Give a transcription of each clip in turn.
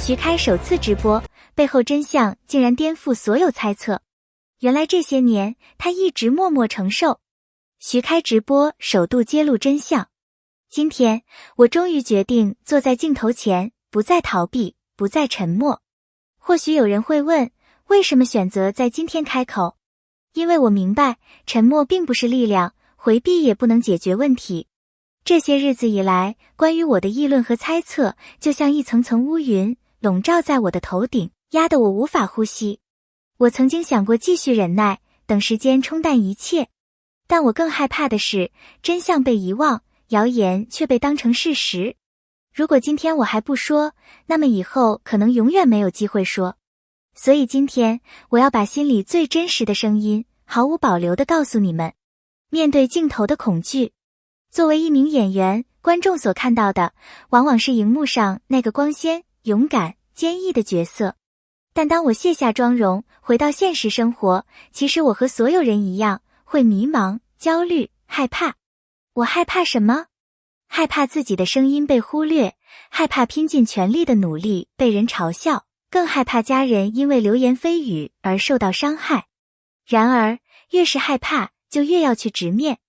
徐开首次直播，背后真相竟然颠覆所有猜测。原来这些年他一直默默承受。徐开直播首度揭露真相。今天我终于决定坐在镜头前，不再逃避，不再沉默。或许有人会问，为什么选择在今天开口？因为我明白，沉默并不是力量，回避也不能解决问题。这些日子以来，关于我的议论和猜测，就像一层层乌云，笼罩在我的头顶，压得我无法呼吸。我曾经想过继续忍耐，等时间冲淡一切。但我更害怕的是，真相被遗忘，谣言却被当成事实。如果今天我还不说，那么以后可能永远没有机会说。所以今天，我要把心里最真实的声音，毫无保留地告诉你们。面对镜头的恐惧。作为一名演员，观众所看到的，往往是荧幕上那个光鲜、勇敢、坚毅的角色。但当我卸下妆容，回到现实生活，其实我和所有人一样，会迷茫、焦虑、害怕。我害怕什么？害怕自己的声音被忽略，害怕拼尽全力的努力被人嘲笑，更害怕家人因为流言蜚语而受到伤害。然而，越是害怕，就越要去直面。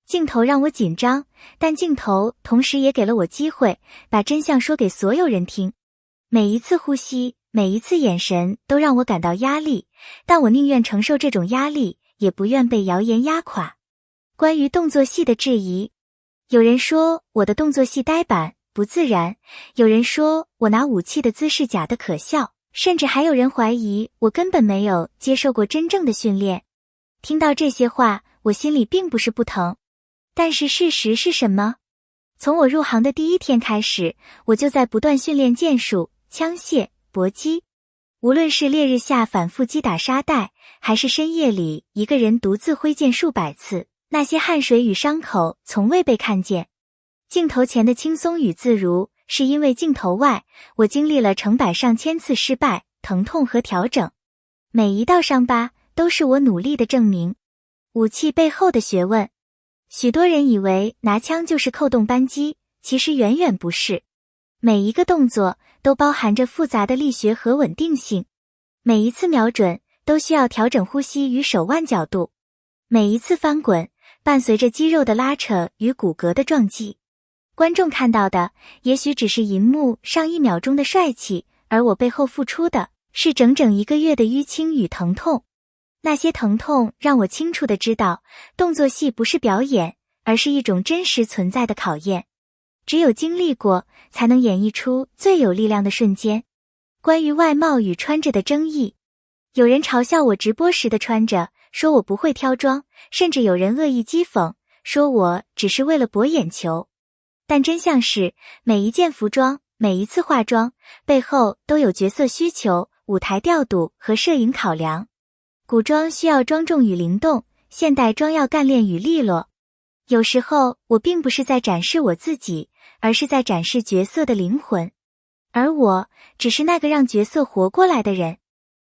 镜头让我紧张，但镜头同时也给了我机会，把真相说给所有人听。每一次呼吸，每一次眼神都让我感到压力，但我宁愿承受这种压力，也不愿被谣言压垮。关于动作戏的质疑，有人说我的动作戏呆板不自然，有人说我拿武器的姿势假得可笑，甚至还有人怀疑我根本没有接受过真正的训练。听到这些话，我心里并不是不疼。但是事实是什么？从我入行的第一天开始，我就在不断训练剑术、枪械、搏击。无论是烈日下反复击打沙袋，还是深夜里一个人独自挥剑数百次，那些汗水与伤口从未被看见。镜头前的轻松与自如，是因为镜头外，我经历了成百上千次失败、疼痛和调整。每一道伤疤都是我努力的证明。武器背后的学问。许多人以为拿枪就是扣动扳机，其实远远不是。每一个动作都包含着复杂的力学和稳定性，每一次瞄准都需要调整呼吸与手腕角度，每一次翻滚伴随着肌肉的拉扯与骨骼的撞击。观众看到的也许只是银幕上1秒钟的帅气，而我背后付出的是整整1个月的淤青与疼痛。那些疼痛让我清楚地知道，动作戏不是表演，而是一种真实存在的考验。只有经历过，才能演绎出最有力量的瞬间。关于外貌与穿着的争议，有人嘲笑我直播时的穿着，说我不会挑妆，甚至有人恶意讥讽，说我只是为了博眼球。但真相是，每一件服装，每一次化妆，背后都有角色需求、舞台调度和摄影考量。古装需要庄重与灵动，现代装要干练与利落。有时候我并不是在展示我自己，而是在展示角色的灵魂，而我只是那个让角色活过来的人。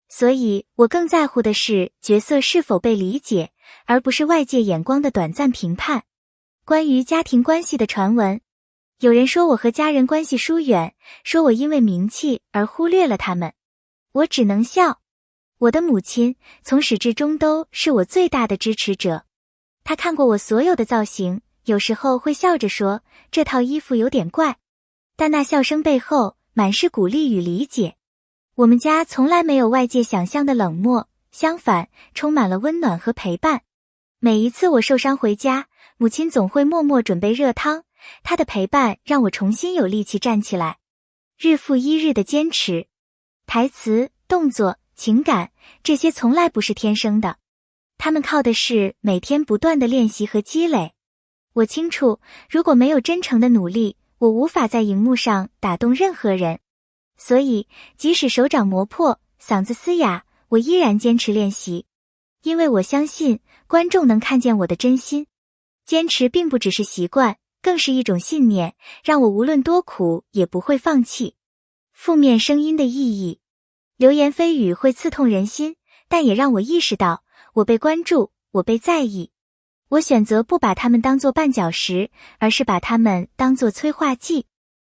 所以我更在乎的是角色是否被理解，而不是外界眼光的短暂评判。关于家庭关系的传闻，有人说我和家人关系疏远，说我因为名气而忽略了他们。我只能笑。我的母亲从始至终都是我最大的支持者。她看过我所有的造型，有时候会笑着说，这套衣服有点怪。但那笑声背后满是鼓励与理解。我们家从来没有外界想象的冷漠，相反，充满了温暖和陪伴。每一次我受伤回家，母亲总会默默准备热汤，她的陪伴让我重新有力气站起来。日复一日的坚持。台词、动作、情感，这些从来不是天生的，他们靠的是每天不断的练习和积累。我清楚，如果没有真诚的努力，我无法在荧幕上打动任何人。所以，即使手掌磨破，嗓子嘶哑，我依然坚持练习。因为我相信，观众能看见我的真心。坚持并不只是习惯，更是一种信念，让我无论多苦也不会放弃。负面声音的意义。流言蜚语会刺痛人心，但也让我意识到，我被关注，我被在意。我选择不把它们当作绊脚石，而是把它们当作催化剂。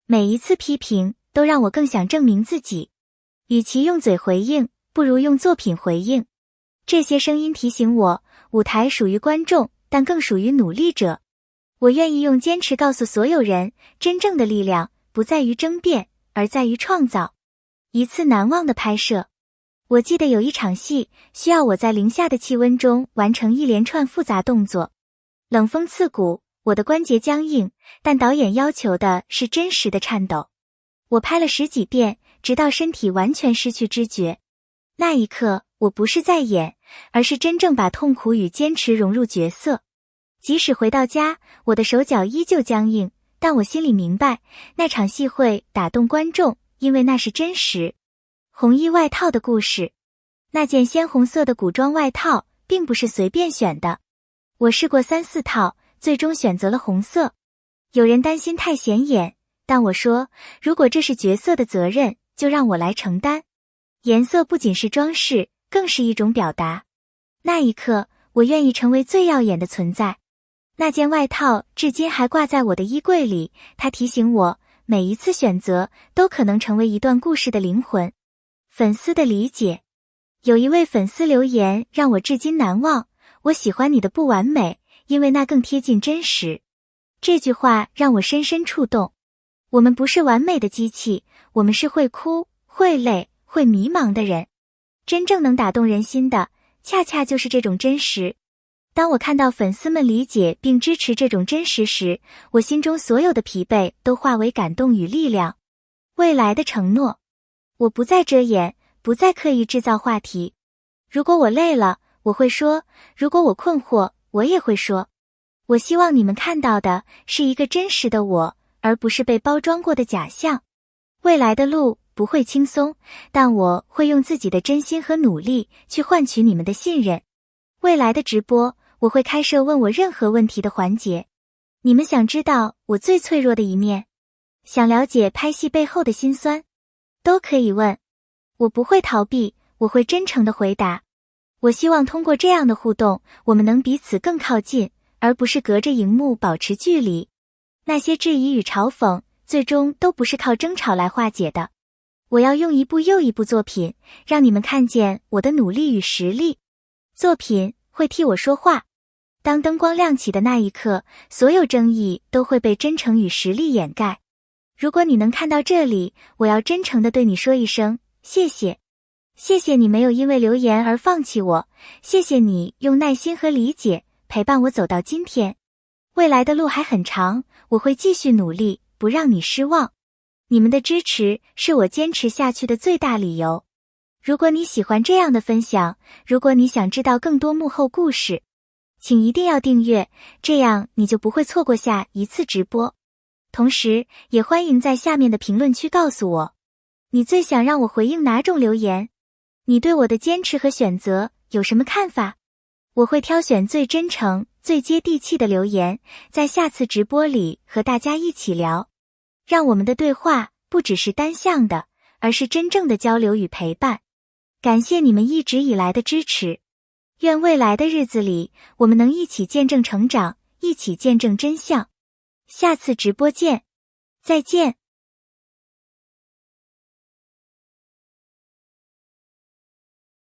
每一次批评都让我更想证明自己。与其用嘴回应，不如用作品回应。这些声音提醒我，舞台属于观众，但更属于努力者。我愿意用坚持告诉所有人，真正的力量不在于争辩，而在于创造。一次难忘的拍摄。我记得有一场戏，需要我在零下的气温中完成一连串复杂动作。冷风刺骨，我的关节僵硬，但导演要求的是真实的颤抖。我拍了10几遍，直到身体完全失去知觉。那一刻，我不是在演，而是真正把痛苦与坚持融入角色。即使回到家，我的手脚依旧僵硬，但我心里明白，那场戏会打动观众，因为那是真实。红衣外套的故事。那件鲜红色的古装外套并不是随便选的，我试过3、4套，最终选择了红色。有人担心太显眼，但我说，如果这是角色的责任，就让我来承担。颜色不仅是装饰，更是一种表达。那一刻，我愿意成为最耀眼的存在。那件外套至今还挂在我的衣柜里，它提醒我，每一次选择都可能成为一段故事的灵魂。粉丝的理解。有一位粉丝留言让我至今难忘，我喜欢你的不完美，因为那更贴近真实。这句话让我深深触动。我们不是完美的机器，我们是会哭、会累、会迷茫的人。真正能打动人心的，恰恰就是这种真实。当我看到粉丝们理解并支持这种真实时，我心中所有的疲惫都化为感动与力量。未来的承诺。我不再遮掩，不再刻意制造话题。如果我累了，我会说；如果我困惑，我也会说。我希望你们看到的是一个真实的我，而不是被包装过的假象。未来的路不会轻松，但我会用自己的真心和努力去换取你们的信任。未来的直播，我会开设问我任何问题的环节。你们想知道我最脆弱的一面，想了解拍戏背后的辛酸，都可以问。我不会逃避，我会真诚地回答。我希望通过这样的互动，我们能彼此更靠近，而不是隔着荧幕保持距离。那些质疑与嘲讽，最终都不是靠争吵来化解的。我要用一部又一部作品，让你们看见我的努力与实力。作品会替我说话。当灯光亮起的那一刻，所有争议都会被真诚与实力掩盖。如果你能看到这里，我要真诚地对你说一声谢谢。谢谢你没有因为留言而放弃我，谢谢你用耐心和理解陪伴我走到今天。未来的路还很长，我会继续努力，不让你失望。你们的支持是我坚持下去的最大理由。如果你喜欢这样的分享，如果你想知道更多幕后故事，请一定要订阅，这样你就不会错过下一次直播。同时，也欢迎在下面的评论区告诉我，你最想让我回应哪种留言？你对我的坚持和选择有什么看法？我会挑选最真诚、最接地气的留言，在下次直播里和大家一起聊。让我们的对话不只是单向的，而是真正的交流与陪伴。感谢你们一直以来的支持。愿未来的日子里，我们能一起见证成长，一起见证真相。下次直播见，再见。